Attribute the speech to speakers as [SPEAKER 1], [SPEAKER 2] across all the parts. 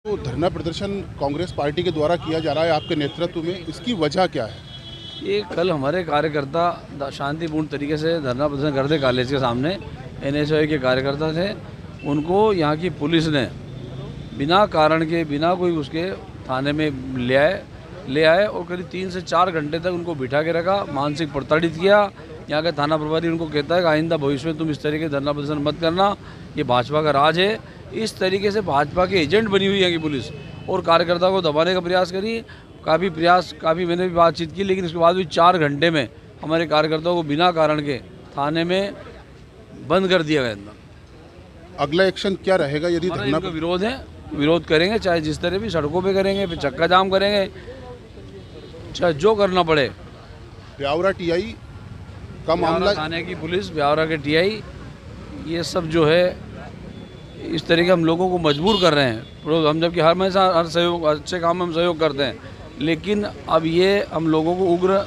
[SPEAKER 1] तो धरना प्रदर्शन कांग्रेस पार्टी के द्वारा किया जा रहा है आपके नेतृत्व में, इसकी वजह क्या है?
[SPEAKER 2] ये कल हमारे कार्यकर्ता शांतिपूर्ण तरीके से धरना प्रदर्शन करते कॉलेज के सामने एनएसयूआई के कार्यकर्ता थे। उनको यहाँ की पुलिस ने बिना कारण के, बिना कोई उसके थाने में ले आए और करीब 3 से 4 घंटे तक उनको बिठा के रखा, मानसिक प्रताड़ित किया। यहाँ का थाना प्रभारी उनको कहता है कि आइंदा भविष्य में तुम इस तरीके से धरना प्रदर्शन मत करना, ये भाजपा का राज है। इस तरीके से भाजपा के एजेंट बनी हुई है कि पुलिस और कार्यकर्ता को दबाने का प्रयास करी। काफ़ी मैंने भी बातचीत की, लेकिन उसके बाद भी 4 घंटे में हमारे कार्यकर्ताओं को बिना कारण के थाने में बंद कर दिया गया।
[SPEAKER 1] अगला एक्शन क्या रहेगा यदि धरना
[SPEAKER 2] इनका विरोध है? विरोध करेंगे, चाहे जिस तरह भी सड़कों पे करेंगे, फिर चक्का जाम करेंगे, चाहे जो करना पड़े।
[SPEAKER 1] ब्यावरा टीआई का मामला,
[SPEAKER 2] थाने की पुलिस, ब्यावरा के टीआई, ये सब जो है इस तरीके हम लोगों को मजबूर कर रहे हैं। हम जबकि हर हमेशा हर सहयोग, अच्छे काम में हम सहयोग करते हैं, लेकिन अब ये हम लोगों को उग्र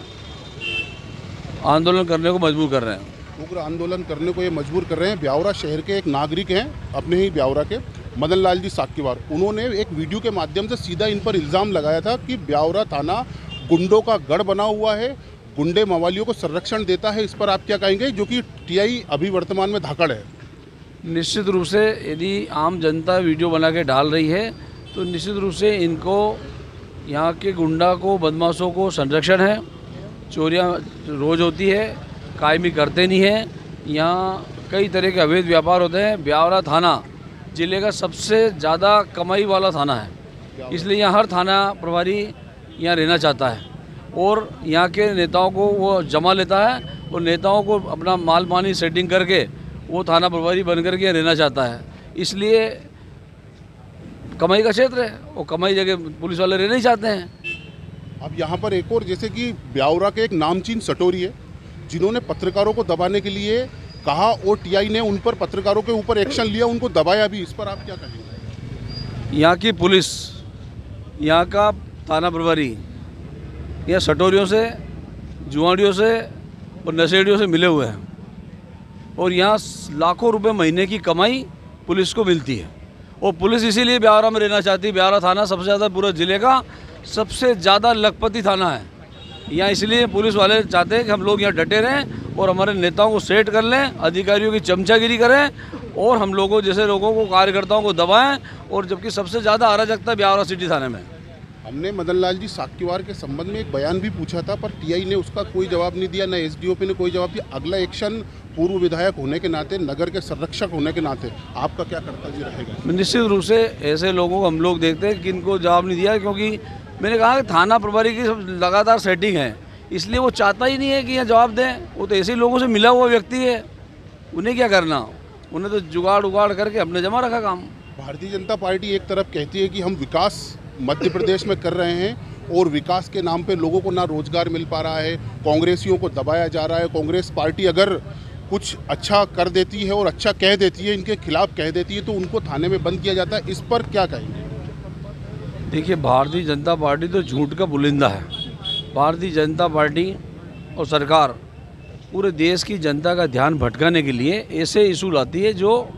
[SPEAKER 2] आंदोलन करने को मजबूर कर रहे हैं।
[SPEAKER 1] उग्र आंदोलन करने को ये मजबूर कर रहे हैं। ब्यावरा शहर के एक नागरिक हैं, अपने ही ब्यावरा के मदन लाल जी साक्यवार, उन्होंने एक वीडियो के माध्यम से सीधा इन पर इल्ज़ाम लगाया था कि ब्यावरा थाना गुंडों का गढ़ बना हुआ है, गुंडे मवालियों को संरक्षण देता है। इस पर आप क्या कहेंगे, जो कि टीआई अभी वर्तमान में धाकड़ है?
[SPEAKER 2] निश्चित रूप से यदि आम जनता वीडियो बना के डाल रही है तो निश्चित रूप से इनको, यहाँ के गुंडा को, बदमाशों को संरक्षण है। चोरियाँ रोज़ होती है, कायमी करते नहीं हैं। यहाँ कई तरह के अवैध व्यापार होते हैं। ब्यावरा थाना जिले का सबसे ज़्यादा कमाई वाला थाना है, इसलिए यहाँ हर थाना प्रभारी यहाँ रहना चाहता है और यहाँ के नेताओं को वो जमा लेता है और नेताओं को अपना माल पानी सेटिंग करके वो थाना प्रभारी बन करके रहना चाहता है। इसलिए कमाई का क्षेत्र है, वो कमाई जगह पुलिस वाले रहना ही चाहते हैं।
[SPEAKER 1] अब यहाँ पर एक और, जैसे कि ब्यावरा के एक नामचीन सटोरी है जिन्होंने पत्रकारों को दबाने के लिए कहा और टीआई ने उन पर, पत्रकारों के ऊपर एक्शन लिया, उनको दबाया भी। इस पर आप क्या कहेंगे?
[SPEAKER 2] यहाँ की पुलिस, यहाँ का थाना प्रभारी यह सटोरियों से, जुआड़ियों से और नशेड़ियों से मिले हुए हैं और यहाँ लाखों रुपए महीने की कमाई पुलिस को मिलती है और पुलिस इसीलिए ब्यावरा में रहना चाहती है। ब्यावरा थाना सबसे ज़्यादा पूरे ज़िले का सबसे ज़्यादा लखपति थाना है। यहाँ इसलिए पुलिस वाले चाहते हैं कि हम लोग यहाँ डटे रहें और हमारे नेताओं को सेट कर लें, अधिकारियों की चमचागिरी करें और हम लोगों जैसे लोगों को, कार्यकर्ताओं को दबाएं। और जबकि सबसे ज़्यादा अराजकता ब्यावरा सिटी थाने में।
[SPEAKER 1] हमने मदन लाल जी साक्यवार के संबंध में एक बयान भी पूछा था, पर टीआई ने उसका कोई जवाब नहीं दिया, न एसडीओपी ने कोई जवाब दिया। अगला एक्शन, पूर्व विधायक होने के नाते, नगर के संरक्षक होने के नाते आपका क्या कर्तव्य रहेगा?
[SPEAKER 2] निश्चित रूप से ऐसे लोगों को हम लोग देखते हैं कि इनको जवाब नहीं दिया, क्योंकि मैंने कहा कि थाना प्रभारी की लगातार सेटिंग है, इसलिए वो चाहता ही नहीं है कि यह जवाब दें। वो तो ऐसे लोगों से मिला हुआ व्यक्ति है, उन्हें क्या करना, उन्हें तो जुगाड़ उगाड़ करके अपने जमा रखा काम।
[SPEAKER 1] भारतीय जनता पार्टी एक तरफ कहती है कि हम विकास मध्य प्रदेश में कर रहे हैं और विकास के नाम पे लोगों को ना रोजगार मिल पा रहा है, कांग्रेसियों को दबाया जा रहा है। कांग्रेस पार्टी अगर कुछ अच्छा कर देती है और अच्छा कह देती है, इनके खिलाफ कह देती है, तो उनको थाने में बंद किया जाता है। इस पर क्या कहेंगे?
[SPEAKER 2] देखिए, भारतीय जनता पार्टी तो झूठ का बुलिंदा है। भारतीय जनता पार्टी और सरकार पूरे देश की जनता का ध्यान भटकाने के लिए ऐसे इशू लाती है जो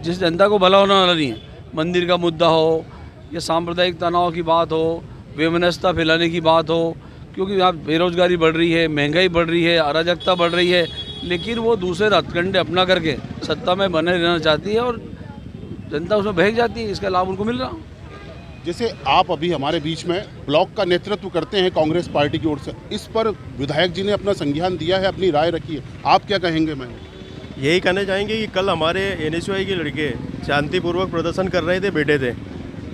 [SPEAKER 2] जिस जनता को भला होने वाला नहीं है। मंदिर का मुद्दा हो या सांप्रदायिक तनाव की बात हो, वैमनस्यता फैलाने की बात हो, क्योंकि यहाँ बेरोजगारी बढ़ रही है, महंगाई बढ़ रही है, अराजकता बढ़ रही है, लेकिन वो दूसरे हथकंडे अपना करके सत्ता में बने रहना चाहती है और जनता उसमें बहक जाती है। इसका लाभ उनको मिल रहा।
[SPEAKER 1] जैसे आप अभी हमारे बीच में ब्लॉक का नेतृत्व करते हैं कांग्रेस पार्टी की ओर से, इस पर विधायक जी ने अपना संज्ञान दिया है, अपनी राय रखी है, आप क्या कहेंगे? मैं
[SPEAKER 3] यही कहना चाहेंगे कि कल हमारे एनएसयूआई के लड़के शांतिपूर्वक प्रदर्शन कर रहे थे, बैठे थे,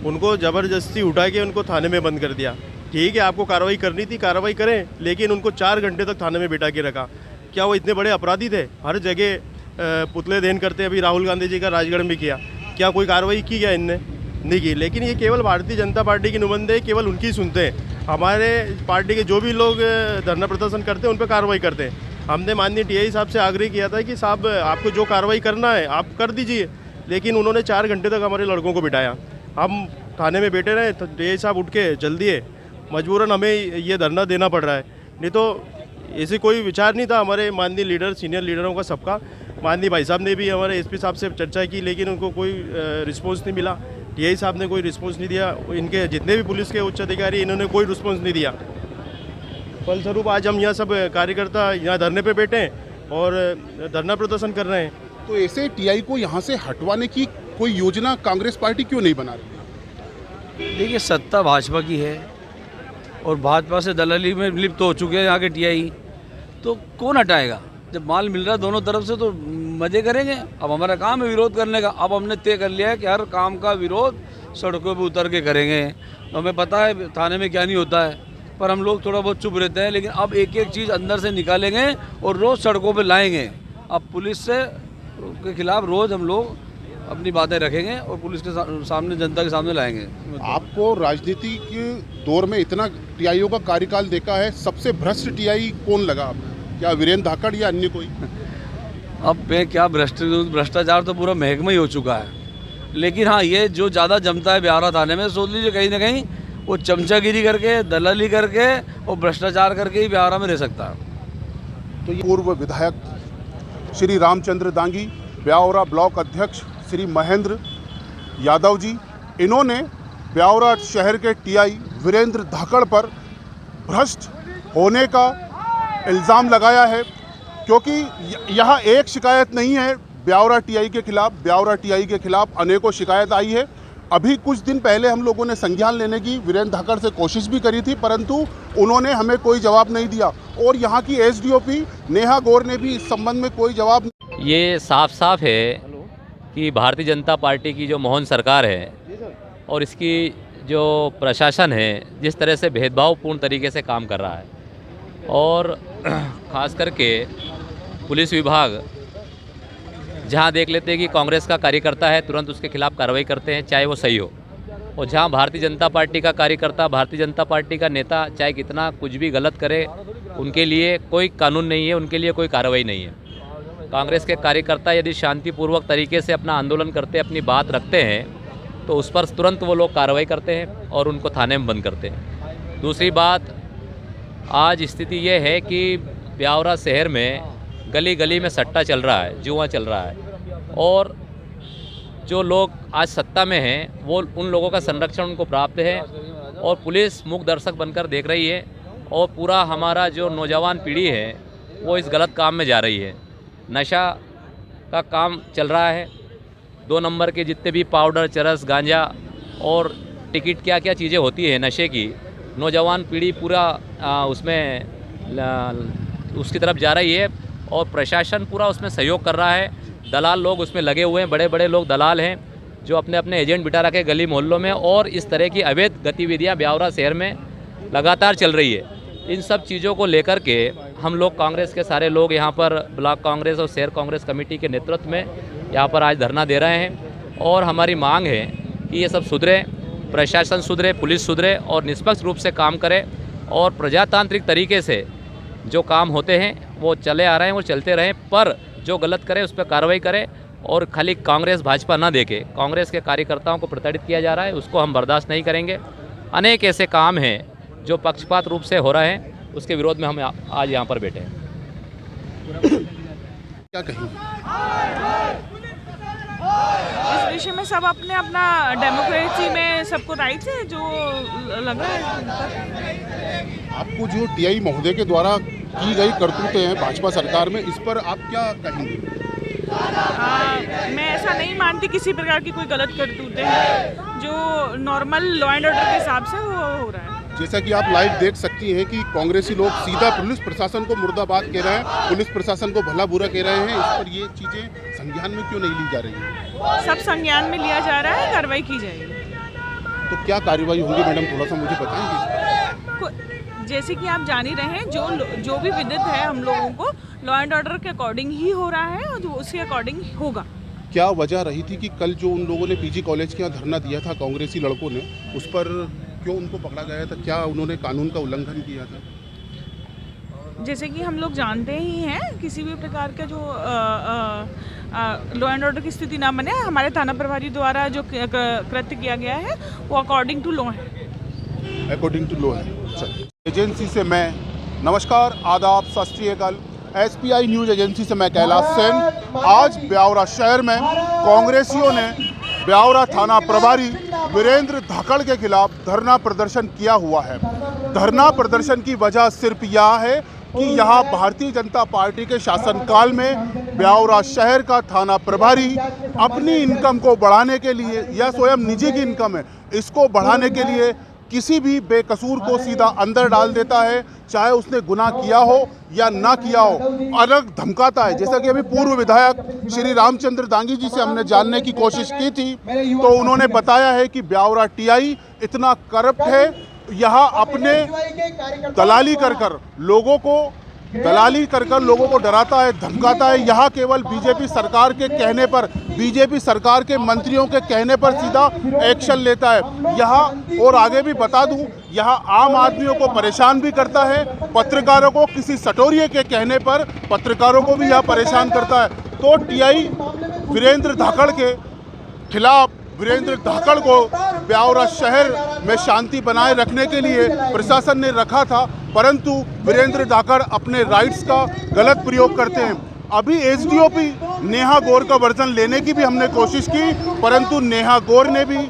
[SPEAKER 3] उनको ज़बरदस्ती उठा के उनको थाने में बंद कर दिया। ठीक है, आपको कार्रवाई करनी थी, कार्रवाई करें, लेकिन उनको 4 घंटे तक थाने में बिठा के रखा। क्या वो इतने बड़े अपराधी थे? हर जगह पुतले दहन करते, अभी राहुल गांधी जी का राजगढ़ में किया, क्या कोई कार्रवाई की क्या? इनने नहीं की। लेकिन ये केवल भारतीय जनता पार्टी के नुमाइंदे केवल उनकी सुनते हैं। हमारे पार्टी के जो भी लोग धरना प्रदर्शन करते हैं उन पर कार्रवाई करते हैं। हमने माननीय टीआई साहब से आग्रह किया था कि साहब आपको जो कार्रवाई करना है आप कर दीजिए, लेकिन उन्होंने 4 घंटे तक हमारे लड़कों को बिठाया। हम थाने में बैठे रहे, तो टीआई साहब उठ के चल दिए। मजबूरन हमें ये धरना देना पड़ रहा है, नहीं तो ऐसे कोई विचार नहीं था हमारे माननीय लीडर, सीनियर लीडरों का सबका। माननीय भाई साहब ने भी हमारे एसपी साहब से चर्चा की, लेकिन उनको कोई रिस्पॉन्स नहीं मिला। टीआई साहब ने कोई रिस्पॉन्स नहीं दिया, इनके जितने भी पुलिस के उच्च अधिकारी इन्होंने कोई रिस्पॉन्स नहीं दिया। फलस्वरूप आज हम यहाँ सब कार्यकर्ता यहाँ धरने पे बैठे हैं और धरना प्रदर्शन कर रहे हैं।
[SPEAKER 1] तो ऐसे टीआई को यहाँ से हटवाने की कोई योजना कांग्रेस पार्टी क्यों नहीं बना रही?
[SPEAKER 2] देखिए, सत्ता भाजपा की है और भाजपा से दलाली में लिप्त हो चुके हैं यहाँ के टीआई, तो कौन हटाएगा? जब माल मिल रहा है दोनों तरफ से तो मजे करेंगे। अब हमारा काम है विरोध करने का। अब हमने तय कर लिया है कि हर काम का विरोध सड़कों पे उतर के करेंगे। तो हमें पता है थाने में क्या नहीं होता है, पर हम लोग थोड़ा बहुत चुप रहते हैं। लेकिन अब एक एक चीज़ अंदर से निकालेंगे और रोज़ सड़कों पे लाएंगे। अब पुलिस के खिलाफ रोज़ हम लोग अपनी बातें रखेंगे और पुलिस के सामने, जनता के सामने लाएंगे।
[SPEAKER 1] आपको राजनीति के दौर में इतना टीआईओ का कार्यकाल देखा है, सबसे भ्रष्ट टीआई कौन लगा आपको? क्या वीरेंद्र धाकड़ या अन्य कोई?
[SPEAKER 2] अब मैं क्या, भ्रष्टाचार तो पूरा महकमा ही हो चुका है। लेकिन हाँ, ये जो ज़्यादा जमता है ब्यावरा थाने में, सोच लीजिए कहीं ना कहीं वो चमचागिरी करके, दलाली करके और भ्रष्टाचार करके ही ब्यावरा में रह सकता है।
[SPEAKER 1] तो ये पूर्व विधायक श्री रामचंद्र दांगी, ब्यावरा ब्लॉक अध्यक्ष श्री महेंद्र यादव जी, इन्होंने ब्यावरा शहर के टीआई वीरेंद्र धाकड़ पर भ्रष्ट होने का इल्ज़ाम लगाया है। क्योंकि यहाँ एक शिकायत नहीं है ब्यावरा टीआई के खिलाफ, ब्यावरा टीआई के खिलाफ अनेकों शिकायत आई है। अभी कुछ दिन पहले हम लोगों ने संज्ञान लेने की वीरेंद्र धाकड़ से कोशिश भी करी थी, परंतु उन्होंने हमें कोई जवाब नहीं दिया। और यहाँ की एसडीओपी नेहा गौर ने भी इस संबंध में कोई जवाब।
[SPEAKER 4] ये साफ साफ है कि भारतीय जनता पार्टी की जो मोहन सरकार है और इसकी जो प्रशासन है, जिस तरह से भेदभावपूर्ण तरीके से काम कर रहा है, और ख़ास करके पुलिस विभाग जहां देख लेते हैं कि कांग्रेस का कार्यकर्ता है, तुरंत उसके खिलाफ कार्रवाई करते हैं, चाहे वो सही हो। और जहां भारतीय जनता पार्टी का कार्यकर्ता, भारतीय जनता पार्टी का नेता चाहे कितना कुछ भी गलत करे, उनके लिए कोई कानून नहीं है, उनके लिए कोई कार्रवाई नहीं है। कांग्रेस के कार्यकर्ता यदि शांतिपूर्वक तरीके से अपना आंदोलन करते, अपनी बात रखते हैं, तो उस पर तुरंत वो लोग कार्रवाई करते हैं और उनको थाने में बंद करते हैं। दूसरी बात, आज स्थिति ये है कि ब्यावरा शहर में गली गली में सट्टा चल रहा है, जुआ चल रहा है, और जो लोग आज सत्ता में हैं वो उन लोगों का संरक्षण उनको प्राप्त है और पुलिस मूक दर्शक बनकर देख रही है। और पूरा हमारा जो नौजवान पीढ़ी है वो इस गलत काम में जा रही है। नशा का काम चल रहा है, 2 नंबर के जितने भी पाउडर, चरस, गांजा और टिकट क्या क्या चीज़ें होती है नशे की, नौजवान पीढ़ी पूरा उसमें उसकी तरफ जा रही है और प्रशासन पूरा उसमें सहयोग कर रहा है। दलाल लोग उसमें लगे हुए हैं, बड़े बड़े लोग दलाल हैं जो अपने अपने एजेंट बिठा रखे गली मोहल्लों में, और इस तरह की अवैध गतिविधियां ब्यावरा शहर में लगातार चल रही है। इन सब चीज़ों को लेकर के हम लोग कांग्रेस के सारे लोग यहाँ पर ब्लॉक कांग्रेस और शहर कांग्रेस कमेटी के नेतृत्व में यहाँ पर आज धरना दे रहे हैं। और हमारी मांग है कि ये सब सुधरे, प्रशासन सुधरे, पुलिस सुधरे और निष्पक्ष रूप से काम करे और प्रजातांत्रिक तरीके से जो काम होते हैं वो चले आ रहे हैं, वो चलते रहें, पर जो गलत करे उस पर कार्रवाई करे। और खाली कांग्रेस भाजपा ना देखे, कांग्रेस के कार्यकर्ताओं को प्रताड़ित किया जा रहा है, उसको हम बर्दाश्त नहीं करेंगे। अनेक ऐसे काम हैं जो पक्षपात रूप से हो रहे हैं, उसके विरोध में हम आज यहाँ पर बैठे हैं।
[SPEAKER 1] क्या कहेंगे
[SPEAKER 5] इस विषय में? सब अपने अपना डेमोक्रेसी में सबको राइट्स है, जो लगा है।
[SPEAKER 1] आपको जो टीआई महोदय के द्वारा की गई करतूतें हैं भाजपा सरकार में, इस पर आप क्या कहेंगे?
[SPEAKER 5] मैं ऐसा नहीं मानती किसी प्रकार की कोई गलत करतूतें हैं, जो नॉर्मल लॉ एंड ऑर्डर के हिसाब से वो हो रहा है।
[SPEAKER 1] जैसा कि आप लाइव देख सकती हैं कि कांग्रेसी लोग सीधा पुलिस प्रशासन को मुर्दाबाद कह रहे हैं, पुलिस प्रशासन को भला बुरा कह रहे हैं। इस पर ये चीज़ें संज्ञान में क्यों नहीं ली जा रही है?
[SPEAKER 5] सब संज्ञान में लिया जा रहा है, कार्रवाई की जाएगी।
[SPEAKER 1] तो क्या कार्रवाई होगी मैडम, थोड़ा सा मुझे बताएंगे?
[SPEAKER 5] जैसे कि आप जान ही रहे हैं, जो भी विदित है हम लोगों को, लॉ एंड ऑर्डर के अकॉर्डिंग ही हो रहा है और जो उसके अकॉर्डिंग होगा।
[SPEAKER 1] क्या वजह रही थी कि कल जो उन लोगों ने पीजी कॉलेज के यहाँ धरना दिया था कांग्रेसी लड़कों ने, उस पर क्यों उनको पकड़ा गया था? क्या उन्होंने कानून का उल्लंघन किया था?
[SPEAKER 5] जैसे कि हम लोग जानते ही हैं, किसी भी प्रकार का जो लॉ एंड ऑर्डर की स्थिति ना बने, हमारे थाना प्रभारी द्वारा जो कृत्य किया गया है वो अकॉर्डिंग टू लॉ है।
[SPEAKER 1] अकॉर्डिंग टू लॉ है। एजेंसी से मैं नमस्कार, आदाब, सत श्री अकाल। SPI न्यूज़ एजेंसी से मैं कैलाश सेन। आज ब्यावरा शहर में कांग्रेसियों ने ब्यावरा थाना प्रभारी वीरेंद्र धाकड़ के खिलाफ धरना प्रदर्शन किया हुआ है। धरना प्रदर्शन की वजह सिर्फ यह है कि यहाँ भारतीय जनता पार्टी के शासनकाल में ब्यावरा शहर का थाना प्रभारी अपनी इनकम को बढ़ाने के लिए, या स्वयं निजी की इनकम है, इसको बढ़ाने के लिए किसी भी बेकसूर को सीधा अंदर डाल देता है, चाहे उसने गुनाह किया हो या ना किया हो, अलग धमकाता है। जैसा कि अभी पूर्व विधायक श्री रामचंद्र दांगी जी से हमने जानने की कोशिश की थी, तो उन्होंने बताया है कि ब्यावरा टीआई इतना करप्ट है, यहाँ अपने दलाली कर लोगों को डराता है, धमकाता है। यहाँ केवल बीजेपी सरकार के कहने पर, बीजेपी सरकार के मंत्रियों के कहने पर सीधा एक्शन लेता है। यहाँ और आगे भी बता दूं, यहाँ आम आदमियों को परेशान भी करता है, पत्रकारों को किसी सटोरिये के कहने पर पत्रकारों को भी यहाँ परेशान करता है। तो टीआई वीरेंद्र धाकड़ के खिलाफ, वीरेंद्र धाकड़ को ब्यावरा शहर में शांति बनाए रखने के लिए प्रशासन ने रखा था, परंतु वीरेंद्र धाकड़ अपने राइट्स का गलत प्रयोग करते हैं। अभी एसडीओपी नेहा गौर का वर्जन लेने की भी हमने कोशिश की, परंतु नेहा गौर ने भी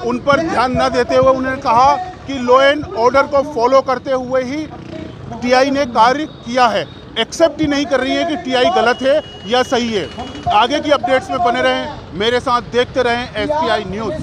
[SPEAKER 1] उन पर ध्यान न देते हुए उन्होंने कहा कि लॉ एंड ऑर्डर को फॉलो करते हुए ही टीआई ने कार्य किया है। एक्सेप्ट ही नहीं कर रही है कि टीआई गलत है या सही है। आगे की अपडेट्स में बने रहें, मेरे साथ देखते रहें एसपीआई न्यूज़।